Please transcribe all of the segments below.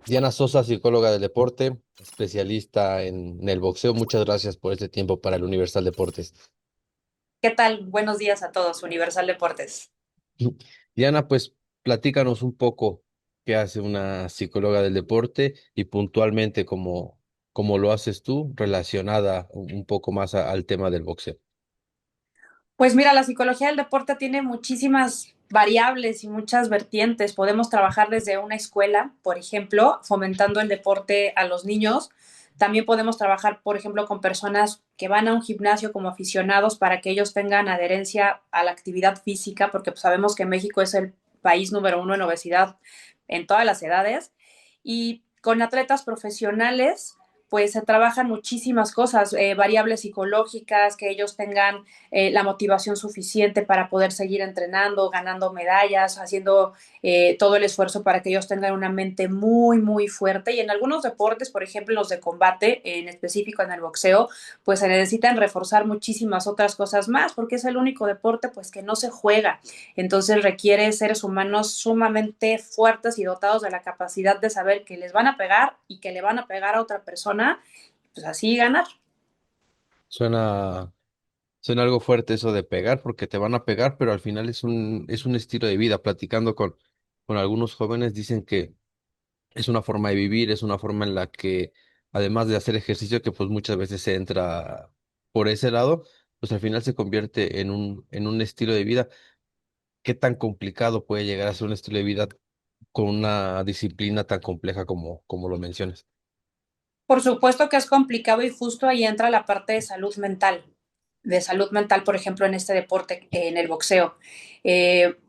Diana Sosa, psicóloga del deporte, especialista en el boxeo. Muchas gracias por este tiempo para el Universal Deportes. ¿Qué tal? Buenos días a todos, Universal Deportes. Diana, pues platícanos un poco qué hace una psicóloga del deporte y puntualmente cómo lo haces tú, relacionada un poco más al tema del boxeo. Pues mira, la psicología del deporte tiene muchísimas variables y muchas vertientes. Podemos trabajar desde una escuela, por ejemplo, fomentando el deporte a los niños. También podemos trabajar, por ejemplo, con personas que van a un gimnasio como aficionados para que ellos tengan adherencia a la actividad física, porque pues, sabemos que México es el país número uno en obesidad en todas las edades. Y con atletas profesionales, pues se trabajan muchísimas cosas, variables psicológicas, que ellos tengan la motivación suficiente para poder seguir entrenando, ganando medallas, haciendo todo el esfuerzo para que ellos tengan una mente muy, muy fuerte. Y en algunos deportes, por ejemplo, los de combate, en específico en el boxeo, pues se necesitan reforzar muchísimas otras cosas más, porque es el único deporte pues que no se juega. Entonces requiere seres humanos sumamente fuertes y dotados de la capacidad de saber que les van a pegar y que le van a pegar a otra persona, pues así ganar. Suena, suena algo fuerte eso de pegar, porque te van a pegar, pero al final es un estilo de vida. Platicando con algunos jóvenes, dicen que es una forma de vivir, es una forma en la que, además de hacer ejercicio, que pues muchas veces se entra por ese lado, pues al final se convierte en un estilo de vida. ¿Qué tan complicado puede llegar a ser un estilo de vida con una disciplina tan compleja como lo mencionas? Por supuesto que es complicado y justo ahí entra la parte de salud mental, por ejemplo, en este deporte, en el boxeo,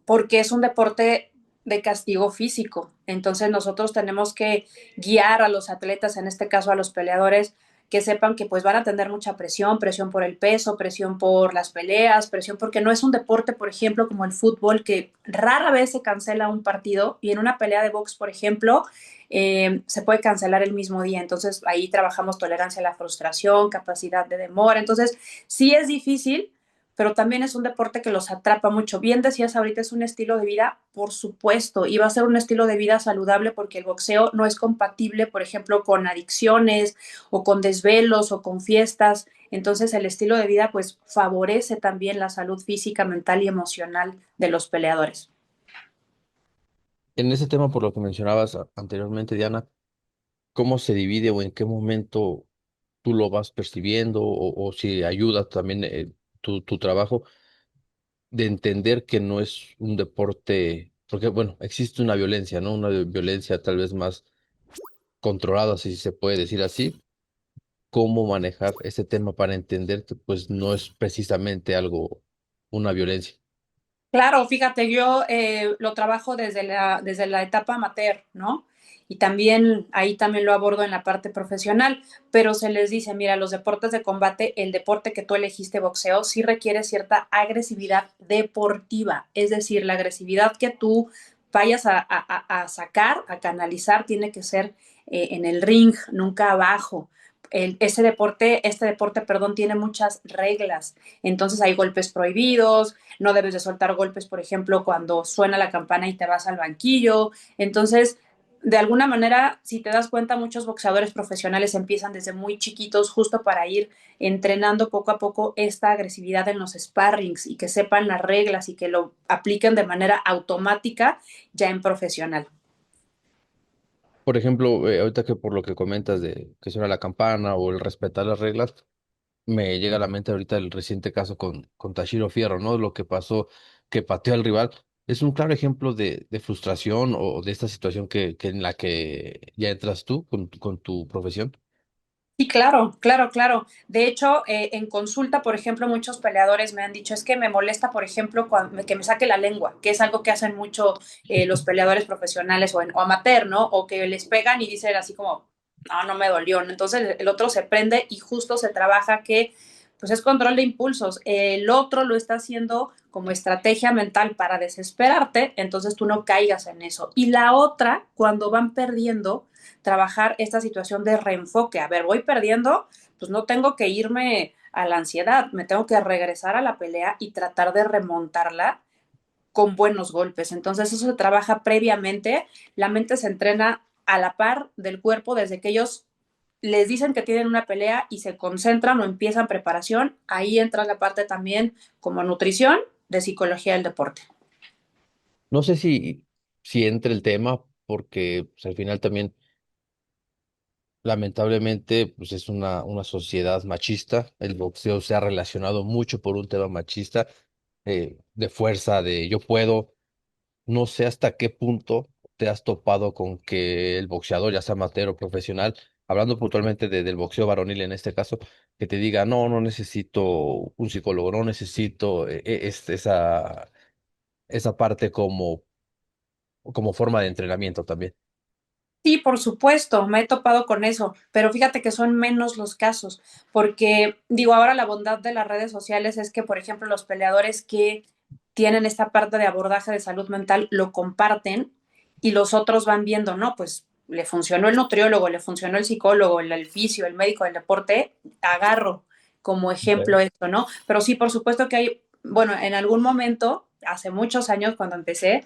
porque es un deporte de castigo físico. Entonces nosotros tenemos que guiar a los atletas, en este caso a los peleadores, que sepan que pues van a tener mucha presión, presión por el peso, presión por las peleas, presión porque no es un deporte, por ejemplo, como el fútbol, que rara vez se cancela un partido y en una pelea de box, por ejemplo, se puede cancelar el mismo día. Entonces ahí trabajamos tolerancia a la frustración, capacidad de demora. Entonces sí es difícil, pero también es un deporte que los atrapa mucho. Bien decías ahorita, es un estilo de vida, por supuesto, y va a ser un estilo de vida saludable porque el boxeo no es compatible, por ejemplo, con adicciones o con desvelos o con fiestas. Entonces el estilo de vida pues favorece también la salud física, mental y emocional de los peleadores. En ese tema, por lo que mencionabas anteriormente, Diana, ¿cómo se divide o en qué momento tú lo vas percibiendo o si ayuda también tu trabajo de entender que no es un deporte, porque bueno, existe una violencia, ¿no? Una violencia tal vez más controlada, si se puede decir así. ¿Cómo manejar ese tema para entender que pues no es precisamente algo, una violencia? Claro, fíjate, yo lo trabajo desde la etapa amateur, ¿no? Y también ahí también lo abordo en la parte profesional, pero se les dice, mira, los deportes de combate, el deporte que tú elegiste, boxeo, sí requiere cierta agresividad deportiva, es decir, la agresividad que tú vayas a sacar, a canalizar, tiene que ser en el ring, nunca abajo. Este deporte, perdón, tiene muchas reglas. Entonces hay golpes prohibidos, no debes de soltar golpes, por ejemplo, cuando suena la campana y te vas al banquillo. Entonces, de alguna manera, si te das cuenta, muchos boxeadores profesionales empiezan desde muy chiquitos justo para ir entrenando poco a poco esta agresividad en los sparrings y que sepan las reglas y que lo apliquen de manera automática ya en profesional. Por ejemplo, ahorita que por lo que comentas de que suena la campana o el respetar las reglas, me llega a la mente ahorita el reciente caso con Tashiro Fierro, ¿no? Lo que pasó, que pateó al rival. Es un claro ejemplo de frustración o de esta situación que en la que ya entras tú con tu profesión. Sí, claro, claro, claro. De hecho, en consulta, por ejemplo, muchos peleadores me han dicho, es que me molesta, por ejemplo, que me saque la lengua, que es algo que hacen mucho los peleadores profesionales o amateur, ¿no? O que les pegan y dicen así como, no, no me dolió, ¿no? Entonces el otro se prende y justo se trabaja que, pues es control de impulsos. El otro lo está haciendo como estrategia mental para desesperarte, entonces tú no caigas en eso. Y la otra, cuando van perdiendo, trabajar esta situación de reenfoque. A ver, voy perdiendo, pues no tengo que irme a la ansiedad, me tengo que regresar a la pelea y tratar de remontarla con buenos golpes. Entonces eso se trabaja previamente, la mente se entrena a la par del cuerpo desde que ellos les dicen que tienen una pelea y se concentran o empiezan preparación. Ahí entra la parte también como nutrición de psicología del deporte. No sé si entre el tema, porque pues, al final también, lamentablemente, pues es una sociedad machista. El boxeo se ha relacionado mucho por un tema machista, de fuerza, de yo puedo. No sé hasta qué punto te has topado con que el boxeador, ya sea amateur o profesional, hablando puntualmente del boxeo varonil en este caso, que te diga, no, no necesito un psicólogo, no necesito esa parte como forma de entrenamiento también. Sí, por supuesto, me he topado con eso, pero fíjate que son menos los casos, porque digo, ahora la bondad de las redes sociales es que, por ejemplo, los peleadores que tienen esta parte de abordaje de salud mental lo comparten y los otros van viendo, no, pues le funcionó el nutriólogo, le funcionó el psicólogo, el fisio, el médico del deporte, agarro como ejemplo Ok. esto, ¿no? Pero sí, por supuesto que hay, bueno, en algún momento, hace muchos años cuando empecé,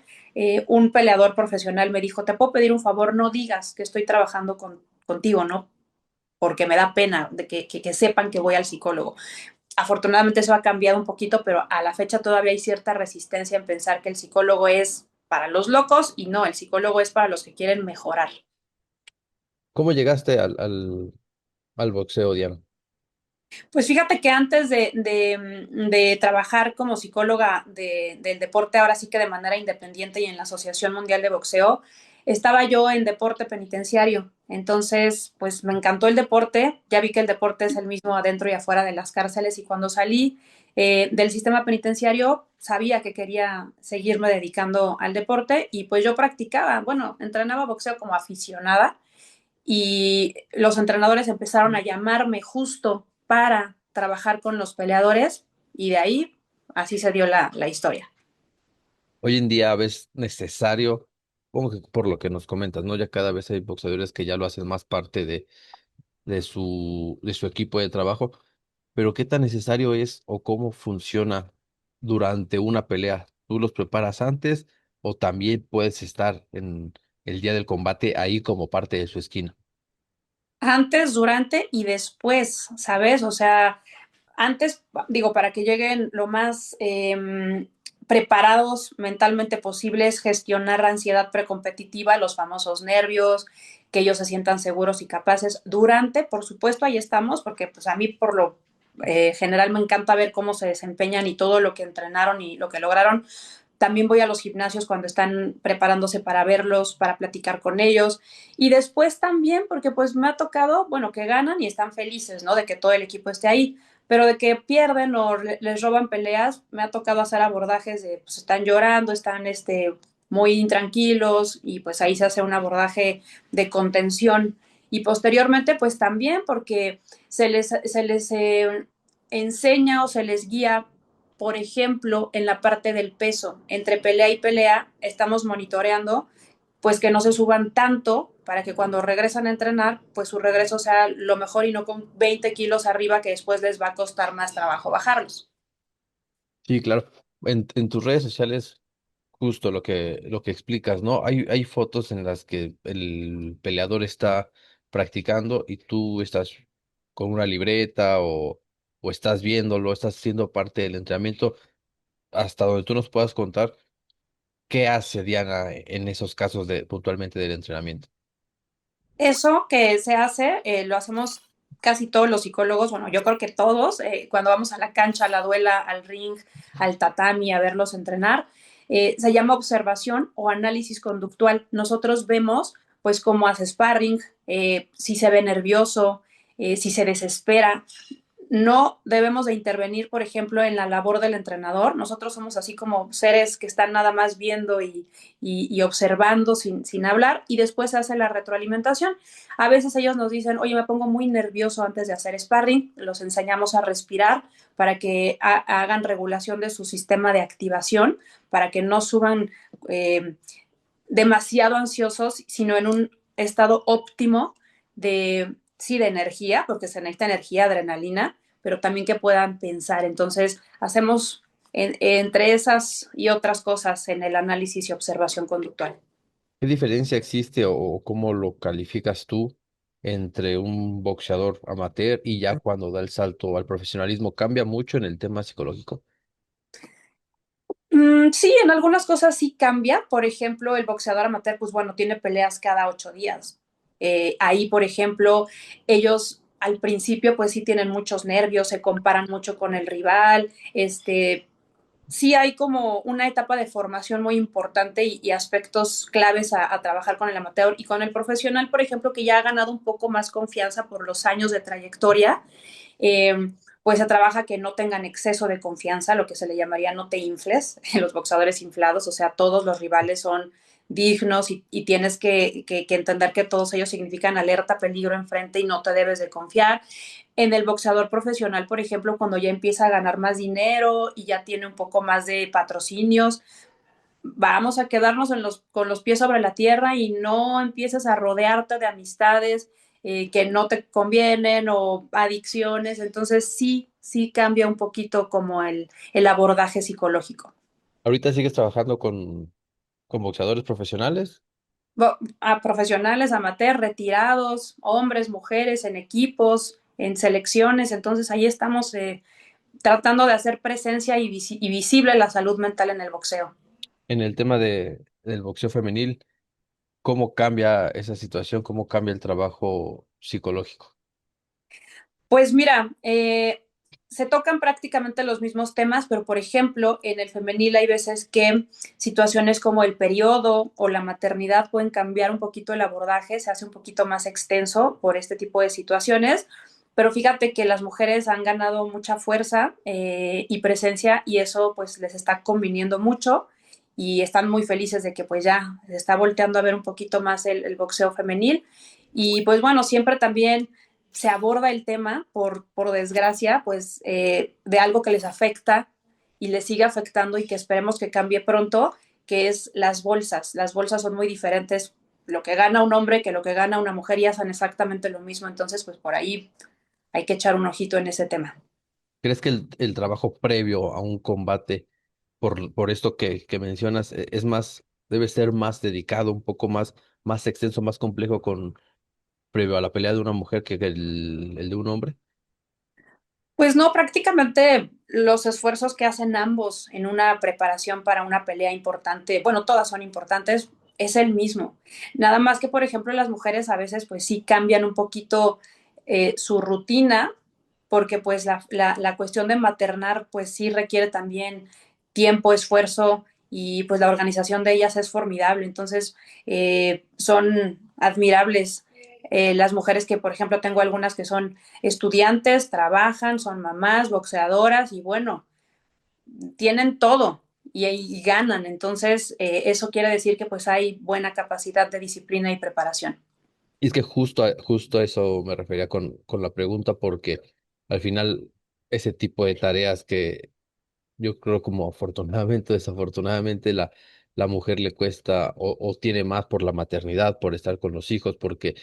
un peleador profesional me dijo, te puedo pedir un favor, no digas que estoy trabajando contigo, ¿no? Porque me da pena de que sepan que voy al psicólogo. Afortunadamente eso ha cambiado un poquito, pero a la fecha todavía hay cierta resistencia en pensar que el psicólogo es para los locos y no, el psicólogo es para los que quieren mejorar. ¿Cómo llegaste al boxeo, Diana? Pues fíjate que antes de trabajar como psicóloga del deporte, ahora sí que de manera independiente y en la Asociación Mundial de Boxeo, estaba yo en deporte penitenciario. Entonces, pues me encantó el deporte. Ya vi que el deporte es el mismo adentro y afuera de las cárceles y cuando salí del sistema penitenciario sabía que quería seguirme dedicando al deporte y pues yo practicaba, bueno, entrenaba boxeo como aficionada y los entrenadores empezaron a llamarme justo para trabajar con los peleadores y de ahí así se dio la historia. Hoy en día ves necesario, como que por lo que nos comentas, ¿no? Ya cada vez hay boxeadores que ya lo hacen más parte de su equipo de trabajo, pero ¿qué tan necesario es o cómo funciona durante una pelea? ¿Tú los preparas antes o también puedes estar en el día del combate ahí como parte de su esquina? Antes, durante y después, ¿sabes? O sea, antes, digo, para que lleguen lo más preparados mentalmente posibles, gestionar la ansiedad precompetitiva, los famosos nervios, que ellos se sientan seguros y capaces. Durante, por supuesto, ahí estamos, porque pues a mí por lo general me encanta ver cómo se desempeñan y todo lo que entrenaron y lo que lograron. También voy a los gimnasios cuando están preparándose para verlos, para platicar con ellos. Y después también, porque pues me ha tocado, bueno, que ganan y están felices, ¿no? De que todo el equipo esté ahí, pero de que pierden o les roban peleas, me ha tocado hacer abordajes de, pues están llorando, están muy intranquilos y pues ahí se hace un abordaje de contención. Y posteriormente, pues también porque se les enseña o se les guía, por ejemplo, en la parte del peso. Entre pelea y pelea estamos monitoreando pues que no se suban tanto para que cuando regresan a entrenar, pues su regreso sea lo mejor y no con 20 kilos arriba que después les va a costar más trabajo bajarlos. Sí, claro. En tus redes sociales, justo lo que explicas, ¿no? Hay fotos en las que el peleador está practicando y tú estás con una libreta o estás viéndolo, estás siendo parte del entrenamiento, hasta donde tú nos puedas contar qué hace Diana en esos casos puntualmente del entrenamiento. Eso que se hace, lo hacemos casi todos los psicólogos, bueno, yo creo que todos, cuando vamos a la cancha, a la duela, al ring, al tatami, a verlos entrenar, se llama observación o análisis conductual. Nosotros vemos, pues, cómo hace sparring, si se ve nervioso, si se desespera, no debemos de intervenir, por ejemplo, en la labor del entrenador. Nosotros somos así como seres que están nada más viendo y observando sin hablar y después se hace la retroalimentación. A veces ellos nos dicen, oye, me pongo muy nervioso antes de hacer sparring, los enseñamos a respirar para que hagan regulación de su sistema de activación, para que no suban eh, demasiado ansiosos, sino en un estado óptimo de, sí, de energía, porque se necesita energía, adrenalina, pero también que puedan pensar. Entonces, hacemos entre esas y otras cosas en el análisis y observación conductual. ¿Qué diferencia existe o cómo lo calificas tú entre un boxeador amateur y ya cuando da el salto al profesionalismo? ¿Cambia mucho en el tema psicológico? Sí, en algunas cosas sí cambia. Por ejemplo, el boxeador amateur, pues bueno, tiene peleas cada 8 días. Ahí, por ejemplo, ellos al principio, pues sí tienen muchos nervios, se comparan mucho con el rival. Sí hay como una etapa de formación muy importante y aspectos claves a trabajar con el amateur y con el profesional, por ejemplo, que ya ha ganado un poco más confianza por los años de trayectoria. Pues se trabaja que no tengan exceso de confianza, lo que se le llamaría no te infles, los boxeadores inflados, o sea, todos los rivales son dignos y tienes que entender que todos ellos significan alerta, peligro enfrente y no te debes de confiar. En el boxeador profesional, por ejemplo, cuando ya empieza a ganar más dinero y ya tiene un poco más de patrocinios, vamos a quedarnos con los pies sobre la tierra y no empieces a rodearte de amistades que no te convienen o adicciones. Entonces sí cambia un poquito como el abordaje psicológico. ¿Ahorita sigues trabajando con boxeadores profesionales? A profesionales, amateur, retirados, hombres, mujeres, en equipos, en selecciones. Entonces ahí estamos tratando de hacer presencia y visible la salud mental en el boxeo. En el tema del boxeo femenil, ¿cómo cambia esa situación? ¿Cómo cambia el trabajo psicológico? Pues mira, se tocan prácticamente los mismos temas, pero por ejemplo, en el femenil hay veces que situaciones como el periodo o la maternidad pueden cambiar un poquito el abordaje, se hace un poquito más extenso por este tipo de situaciones, pero fíjate que las mujeres han ganado mucha fuerza y presencia y eso pues les está conviniendo mucho y están muy felices de que pues ya se está volteando a ver un poquito más el boxeo femenil y pues bueno, siempre también se aborda el tema, por desgracia, pues de algo que les afecta y les sigue afectando y que esperemos que cambie pronto, que es las bolsas. Las bolsas son muy diferentes. Lo que gana un hombre que lo que gana una mujer ya son exactamente lo mismo. Entonces, pues por ahí hay que echar un ojito en ese tema. ¿Crees que el trabajo previo a un combate, por esto que mencionas, es más, debe ser más dedicado, un poco más extenso, más complejo previo a la pelea de una mujer que el de un hombre? Pues no, prácticamente los esfuerzos que hacen ambos en una preparación para una pelea importante, bueno, todas son importantes, es el mismo. Nada más que, por ejemplo, las mujeres a veces pues sí cambian un poquito su rutina, porque pues la cuestión de maternar pues sí requiere también tiempo, esfuerzo y pues la organización de ellas es formidable. Entonces, son admirables las mujeres que, por ejemplo, tengo algunas que son estudiantes, trabajan, son mamás, boxeadoras y bueno, tienen todo y ganan. Entonces, eso quiere decir que pues hay buena capacidad de disciplina y preparación. Y es que justo a eso me refería con la pregunta, porque al final ese tipo de tareas que yo creo como afortunadamente o desafortunadamente la mujer le cuesta o tiene más por la maternidad, por estar con los hijos, porque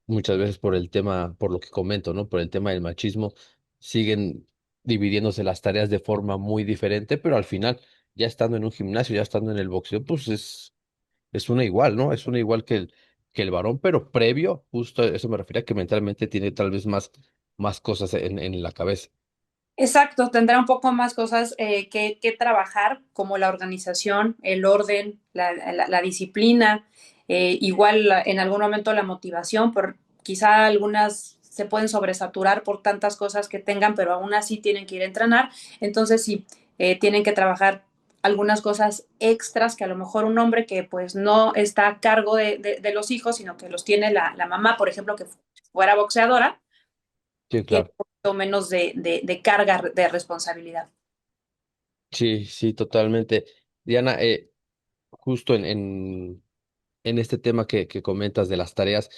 muchas veces por el tema, por lo que comento, ¿no? Por el tema del machismo, siguen dividiéndose las tareas de forma muy diferente, pero al final, ya estando en un gimnasio, ya estando en el boxeo, pues es una igual, ¿no? Es una igual que el varón, pero previo, justo a eso me refería, que mentalmente tiene tal vez más cosas en la cabeza. Exacto, tendrá un poco más cosas que trabajar, como la organización, el orden, la disciplina, igual en algún momento la motivación, por quizá algunas se pueden sobresaturar por tantas cosas que tengan, pero aún así tienen que ir a entrenar. Entonces sí, tienen que trabajar algunas cosas extras que a lo mejor un hombre que pues no está a cargo de los hijos, sino que los tiene la mamá, por ejemplo, que fuera boxeadora, Sí, tiene claro. un poquito menos de carga de responsabilidad. Sí, sí, totalmente. Diana, justo en este tema que comentas de las tareas,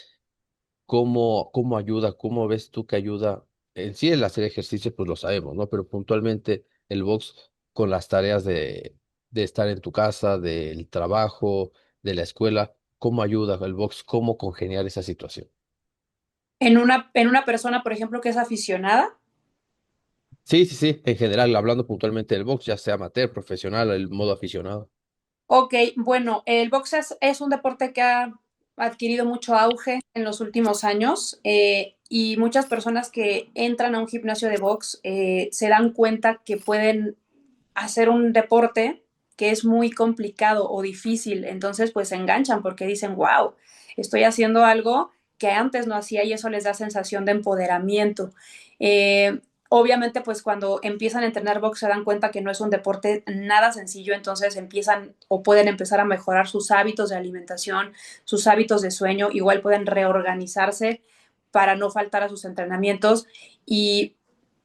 ¿cómo ayuda? ¿Cómo ves tú que ayuda? En sí, el hacer ejercicio, pues lo sabemos, ¿no? Pero puntualmente el box con las tareas de estar en tu casa, del trabajo, de la escuela, ¿cómo ayuda el box? ¿Cómo congeniar esa situación? En una persona, por ejemplo, que es aficionada, Sí, sí, sí, en general, hablando puntualmente del box, ya sea amateur, profesional, el modo aficionado. Ok, bueno, el box es un deporte que ha adquirido mucho auge en los últimos años y muchas personas que entran a un gimnasio de box se dan cuenta que pueden hacer un deporte que es muy complicado o difícil, entonces pues se enganchan porque dicen, wow, estoy haciendo algo que antes no hacía y eso les da sensación de empoderamiento. Obviamente, pues cuando empiezan a entrenar box se dan cuenta que no es un deporte nada sencillo, entonces empiezan o pueden empezar a mejorar sus hábitos de alimentación, sus hábitos de sueño, igual pueden reorganizarse para no faltar a sus entrenamientos. Y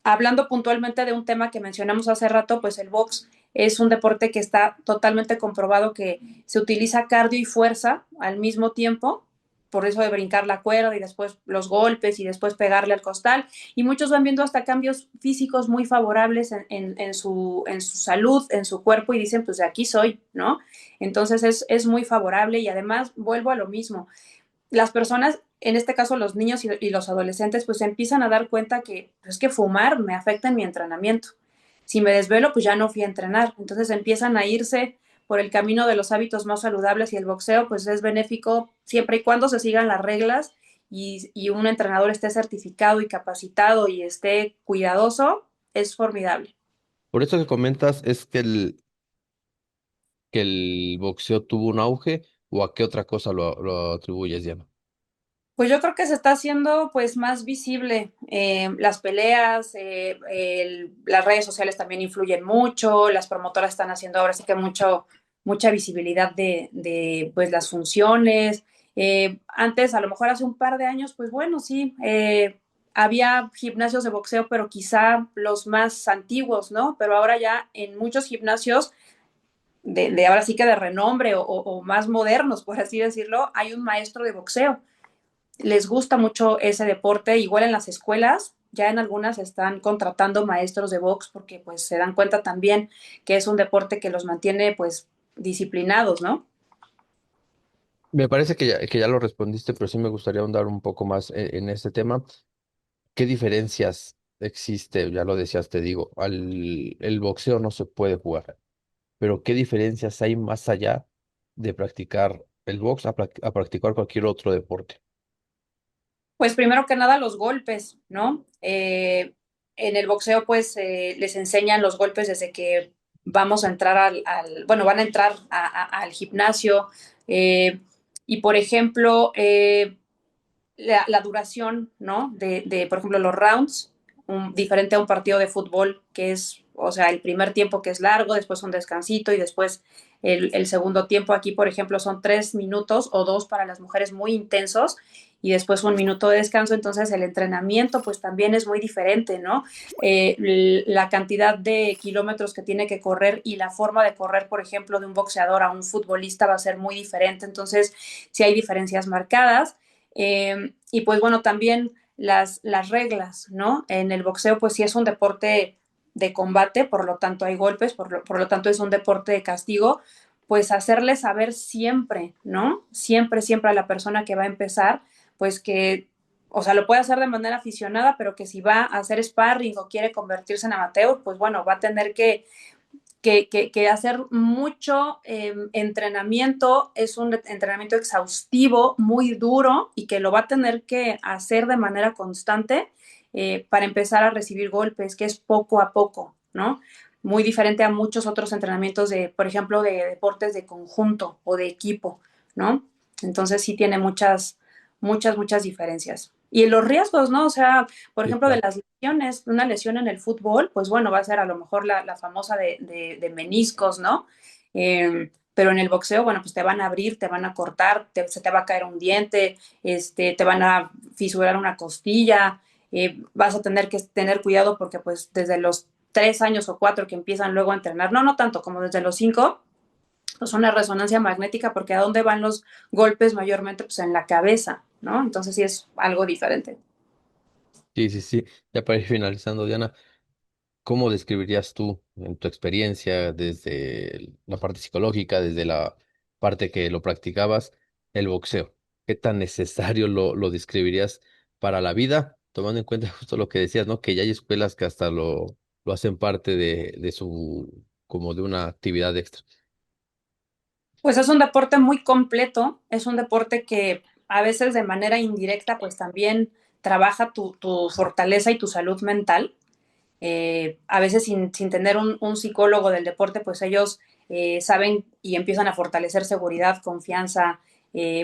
hablando puntualmente de un tema que mencionamos hace rato, pues el box es un deporte que está totalmente comprobado que se utiliza cardio y fuerza al mismo tiempo, por eso de brincar la cuerda y después los golpes y después pegarle al costal. Y muchos van viendo hasta cambios físicos muy favorables en su salud, en su cuerpo y dicen, pues de aquí soy, ¿no? Entonces es muy favorable y además vuelvo a lo mismo las personas, en este caso los niños y los adolescentes, pues se empiezan a dar cuenta que pues, es que fumar me afecta en mi entrenamiento. Si me desvelo, pues ya no fui a entrenar. Entonces empiezan a irse por el camino de los hábitos más saludables y el boxeo pues es benéfico siempre y cuando se sigan las reglas y un entrenador esté certificado y capacitado y esté cuidadoso, es formidable. Por eso que comentas es que el boxeo tuvo un auge o a qué otra cosa lo atribuyes, Diana. Pues yo creo que se está haciendo pues más visible las peleas, las redes sociales también influyen mucho, las promotoras están haciendo ahora sí que mucha visibilidad de pues las funciones. Antes, a lo mejor hace un par de años, pues bueno, sí, había gimnasios de boxeo, pero quizá los más antiguos, ¿no? Pero ahora ya en muchos gimnasios de ahora sí que de renombre o más modernos, por así decirlo, hay un maestro de boxeo les gusta mucho ese deporte, igual en las escuelas, ya en algunas están contratando maestros de box porque pues se dan cuenta también que es un deporte que los mantiene pues disciplinados, ¿no? Me parece que ya lo respondiste, pero sí me gustaría ahondar un poco más en este tema. ¿Qué diferencias existe? Ya lo decías, te digo, el boxeo no se puede jugar, pero ¿qué diferencias hay más allá de practicar el box a practicar cualquier otro deporte? Pues primero que nada los golpes, ¿no? En el boxeo pues les enseñan los golpes desde que vamos a entrar bueno, van a entrar al gimnasio y por ejemplo, la duración, ¿no? por ejemplo, los rounds, diferente a un partido de fútbol que es, o sea, el primer tiempo que es largo, después un descansito y después el segundo tiempo aquí, por ejemplo, son 3 minutos o dos para las mujeres muy intensos y después un minuto de descanso, entonces el entrenamiento pues también es muy diferente, ¿no? La cantidad de kilómetros que tiene que correr y la forma de correr, por ejemplo, de un boxeador a un futbolista va a ser muy diferente, entonces sí hay diferencias marcadas. Y pues bueno, también las reglas, ¿no? En el boxeo, pues sí es un deporte de combate, por lo tanto hay golpes, por lo tanto es un deporte de castigo, pues hacerle saber siempre, ¿no? Siempre, siempre a la persona que va a empezar, pues que, o sea, lo puede hacer de manera aficionada, pero que si va a hacer sparring o quiere convertirse en amateur, pues bueno, va a tener que hacer mucho entrenamiento, es un entrenamiento exhaustivo, muy duro y que lo va a tener que hacer de manera constante para empezar a recibir golpes, que es poco a poco, ¿no? Muy diferente a muchos otros entrenamientos de, por ejemplo, de deportes de conjunto o de equipo, ¿no? Entonces sí tiene muchas diferencias. Y los riesgos, ¿no? O sea, por Sí, ejemplo, de claro. las lesiones, una lesión en el fútbol, pues bueno, va a ser a lo mejor la famosa de meniscos, ¿no? Pero en el boxeo, bueno, pues te van a abrir, te van a cortar, se te va a caer un diente, te van a fisurar una costilla, vas a tener que tener cuidado porque pues desde los 3 años o 4 que empiezan luego a entrenar, no tanto como desde los 5, pues una resonancia magnética porque a dónde van los golpes mayormente, pues en la cabeza, ¿no? Entonces sí es algo diferente. Sí, sí, sí. Ya para ir finalizando, Diana, ¿cómo describirías tú, en tu experiencia, desde la parte psicológica, desde la parte que lo practicabas, el boxeo? ¿Qué tan necesario lo describirías para la vida? Tomando en cuenta justo lo que decías, ¿no? Que ya hay escuelas que hasta lo hacen parte de su, como de una actividad extra. Pues es un deporte muy completo, es un deporte que a veces de manera indirecta pues también trabaja tu fortaleza y tu salud mental. A veces sin tener un psicólogo del deporte, pues ellos saben y empiezan a fortalecer seguridad, confianza,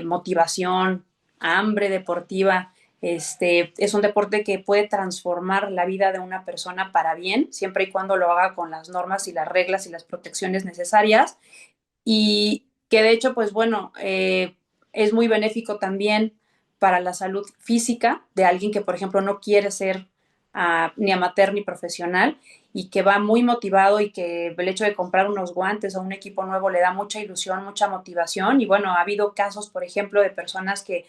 motivación, hambre deportiva. Es un deporte que puede transformar la vida de una persona para bien, siempre y cuando lo haga con las normas y las reglas y las protecciones necesarias. Y que de hecho, pues bueno, es muy benéfico también para la salud física de alguien que, por ejemplo, no quiere ser ni amateur ni profesional y que va muy motivado y que el hecho de comprar unos guantes o un equipo nuevo le da mucha ilusión, mucha motivación. Y bueno, ha habido casos, por ejemplo, de personas que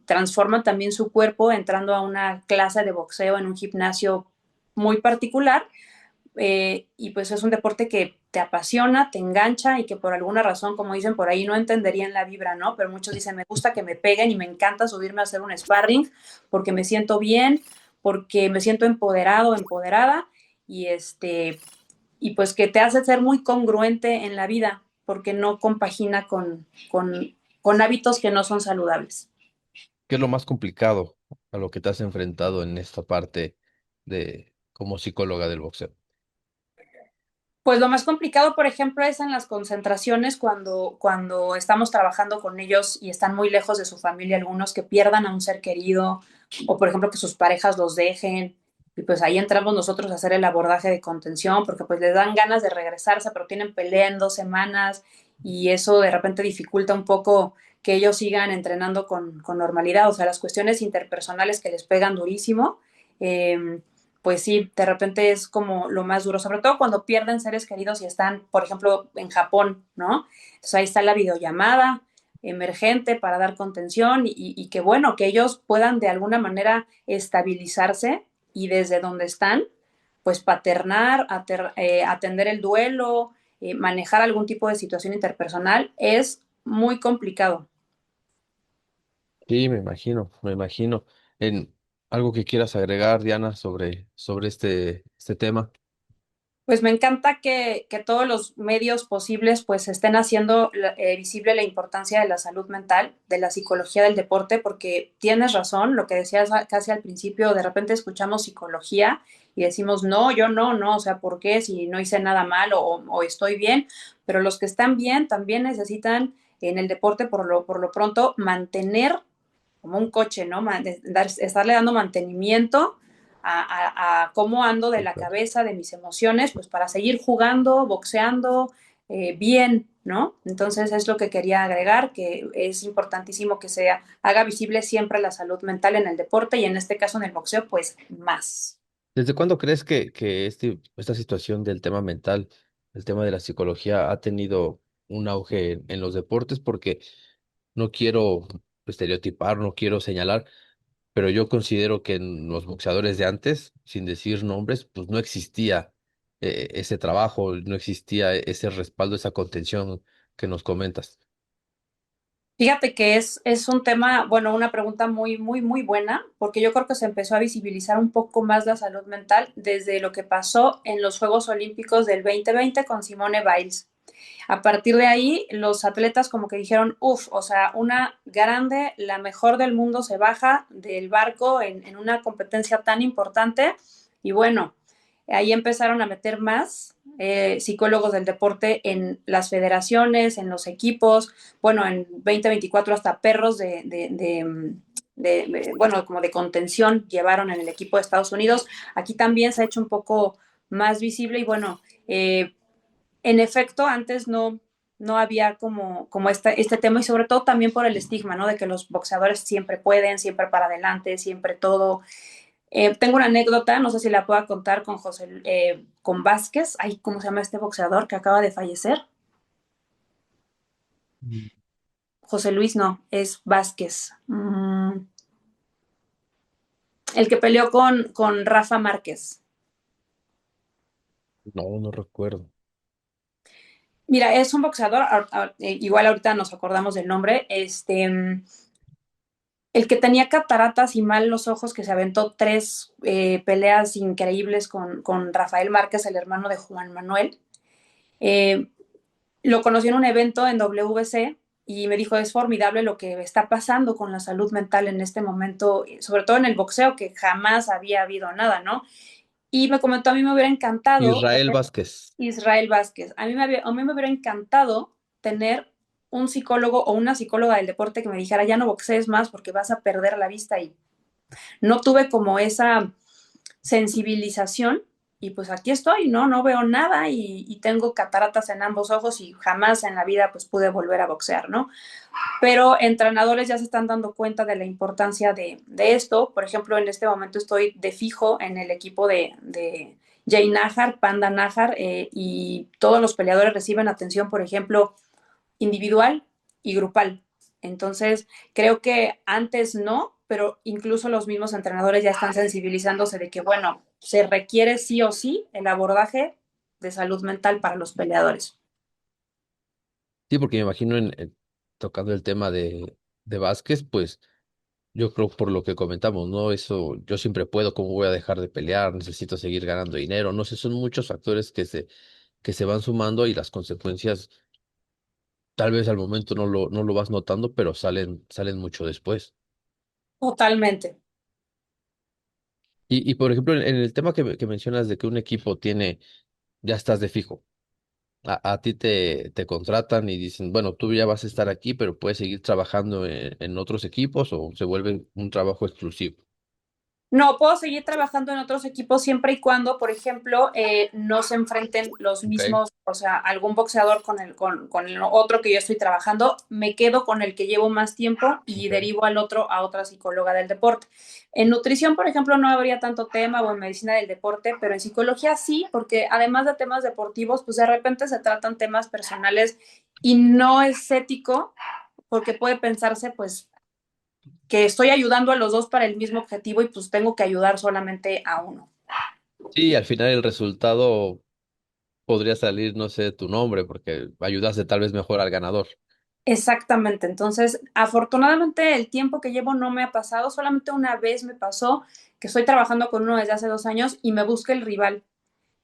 transforman también su cuerpo entrando a una clase de boxeo en un gimnasio muy particular, y pues es un deporte que te apasiona, te engancha y que por alguna razón, como dicen por ahí, no entenderían la vibra, ¿no? Pero muchos dicen, me gusta que me peguen y me encanta subirme a hacer un sparring porque me siento bien, porque me siento empoderado, empoderada y y pues que te hace ser muy congruente en la vida porque no compagina con hábitos que no son saludables. ¿Qué es lo más complicado a lo que te has enfrentado en esta parte de como psicóloga del boxeo? Pues lo más complicado, por ejemplo, es en las concentraciones cuando estamos trabajando con ellos y están muy lejos de su familia, algunos que pierdan a un ser querido o, por ejemplo, que sus parejas los dejen. Y pues ahí entramos nosotros a hacer el abordaje de contención porque pues les dan ganas de regresarse, pero tienen pelea en 2 semanas y eso de repente dificulta un poco que ellos sigan entrenando con normalidad. O sea, las cuestiones interpersonales que les pegan durísimo. Pues sí, de repente es como lo más duro, sobre todo cuando pierden seres queridos y están, por ejemplo, en Japón, ¿no? Entonces ahí está la videollamada emergente para dar contención y que bueno, que ellos puedan de alguna manera estabilizarse y desde donde están, pues paternar, atender el duelo, manejar algún tipo de situación interpersonal es muy complicado. Sí, me imagino, me imagino. En algo que quieras agregar, Diana, sobre este tema. Pues me encanta que todos los medios posibles pues estén haciendo visible la importancia de la salud mental, de la psicología del deporte, porque tienes razón, lo que decías casi al principio, de repente escuchamos psicología y decimos, no, yo no, no, o sea, ¿por qué? Si no hice nada mal o estoy bien, pero los que están bien también necesitan en el deporte por lo pronto mantener como un coche, ¿no? Estarle dando mantenimiento a cómo ando de la Súper. cabeza, de mis emociones, pues para seguir jugando, boxeando bien, ¿no? Entonces es lo que quería agregar, que es importantísimo que se haga visible siempre la salud mental en el deporte y en este caso en el boxeo, pues más. ¿Desde cuándo crees que esta situación del tema mental, el tema de la psicología, ha tenido un auge en los deportes? Porque no quiero estereotipar, no quiero señalar, pero yo considero que en los boxeadores de antes, sin decir nombres, pues no existía ese trabajo, no existía ese respaldo, esa contención que nos comentas. Fíjate que es un tema, bueno, una pregunta muy, muy, muy buena, porque yo creo que se empezó a visibilizar un poco más la salud mental desde lo que pasó en los Juegos Olímpicos del 2020 con Simone Biles. A partir de ahí, los atletas como que dijeron, uff, o sea, una grande, la mejor del mundo se baja del barco en una competencia tan importante y bueno, ahí empezaron a meter más psicólogos del deporte en las federaciones, en los equipos, bueno, en 2024 hasta perros bueno, como de contención llevaron en el equipo de Estados Unidos. Aquí también se ha hecho un poco más visible y bueno, en efecto, antes no había como este tema y sobre todo también por el estigma, ¿no? De que los boxeadores siempre pueden, siempre para adelante, siempre todo. Tengo una anécdota, no sé si la pueda contar con con Vázquez, ay, ¿cómo se llama este boxeador que acaba de fallecer? Mm. José Luis, no, es Vázquez. El que peleó con Rafa Márquez. No, no recuerdo. Mira, es un boxeador, igual ahorita nos acordamos del nombre, el que tenía cataratas y mal los ojos, que se aventó 3 peleas increíbles con Rafael Márquez, el hermano de Juan Manuel. Eh, Lo conocí en un evento en WC y me dijo, es formidable lo que está pasando con la salud mental en este momento, sobre todo en el boxeo, que jamás había habido nada, ¿no? Y me comentó, a mí me hubiera encantado Israel tener Vázquez. Israel Vázquez, a mí me hubiera encantado tener un psicólogo o una psicóloga del deporte que me dijera, ya no boxees más porque vas a perder la vista y no tuve como esa sensibilización y pues aquí estoy, ¿no? No veo nada y tengo cataratas en ambos ojos y jamás en la vida pues pude volver a boxear, ¿no? Pero entrenadores ya se están dando cuenta de la importancia de esto. Por ejemplo, en este momento estoy de fijo en el equipo de Jay Najar, Panda Najar, y todos los peleadores reciben atención, por ejemplo, individual y grupal. Entonces, creo que antes no, pero incluso los mismos entrenadores ya están sensibilizándose de que, bueno, se requiere sí o sí el abordaje de salud mental para los peleadores. Sí, porque me imagino tocando el tema de Vázquez, pues yo creo por lo que comentamos, ¿no? Eso, yo siempre puedo, ¿cómo voy a dejar de pelear? Necesito seguir ganando dinero. No sé, son muchos factores que se van sumando y las consecuencias, tal vez al momento no lo vas notando, pero salen mucho después. Totalmente. Y por ejemplo, en el tema que mencionas de que un equipo tiene, ya estás de fijo. A ti te contratan y dicen, bueno, tú ya vas a estar aquí, pero puedes seguir trabajando en otros equipos o se vuelve un trabajo exclusivo. No, puedo seguir trabajando en otros equipos siempre y cuando, por ejemplo, no se enfrenten los Ok, mismos, o sea, algún boxeador con el otro que yo estoy trabajando, me quedo con el que llevo más tiempo y ok. derivo al otro a otra psicóloga del deporte. En nutrición, por ejemplo, no habría tanto tema o en medicina del deporte, pero en psicología sí, porque además de temas deportivos, pues de repente se tratan temas personales y no es ético porque puede pensarse, pues, que estoy ayudando a los dos para el mismo objetivo y pues tengo que ayudar solamente a uno. Sí, al final el resultado podría salir, no sé, tu nombre, porque ayudaste tal vez mejor al ganador. Exactamente. Entonces, afortunadamente el tiempo que llevo no me ha pasado, solamente una vez me pasó que estoy trabajando con uno desde hace 2 años y me busca el rival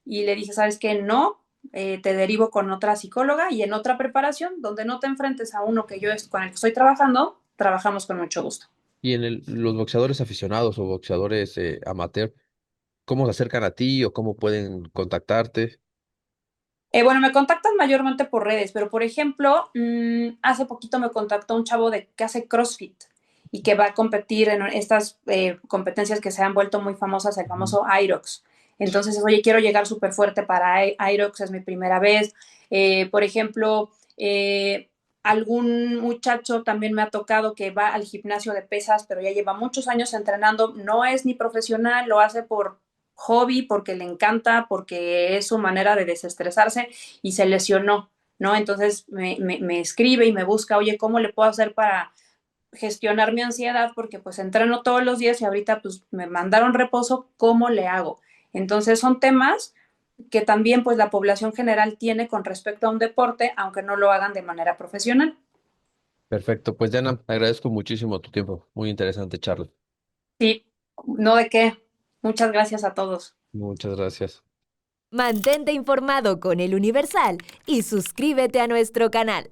y le dije, ¿sabes qué? No, te derivo con otra psicóloga y en otra preparación donde no te enfrentes a uno que con el que estoy trabajando, trabajamos con mucho gusto. Y en los boxeadores aficionados o boxeadores amateur, ¿cómo se acercan a ti o cómo pueden contactarte? Bueno, me contactan mayormente por redes, pero por ejemplo, hace poquito me contactó un chavo que hace CrossFit y que va a competir en estas competencias que se han vuelto muy famosas, el Ujú. famoso IROX. Entonces, oye, quiero llegar súper fuerte para IROX, es mi primera vez. Por ejemplo, algún muchacho también me ha tocado que va al gimnasio de pesas, pero ya lleva muchos años entrenando, no es ni profesional, lo hace por hobby, porque le encanta, porque es su manera de desestresarse y se lesionó, ¿no? Entonces me escribe y me busca, oye, ¿cómo le puedo hacer para gestionar mi ansiedad? Porque pues entreno todos los días y ahorita pues me mandaron reposo, ¿cómo le hago? Entonces son temas que también pues la población general tiene con respecto a un deporte, aunque no lo hagan de manera profesional. Perfecto, pues Diana, agradezco muchísimo tu tiempo. Muy interesante charla. Sí, no de qué. Muchas gracias a todos. Muchas gracias. Mantente informado con El Universal y suscríbete a nuestro canal.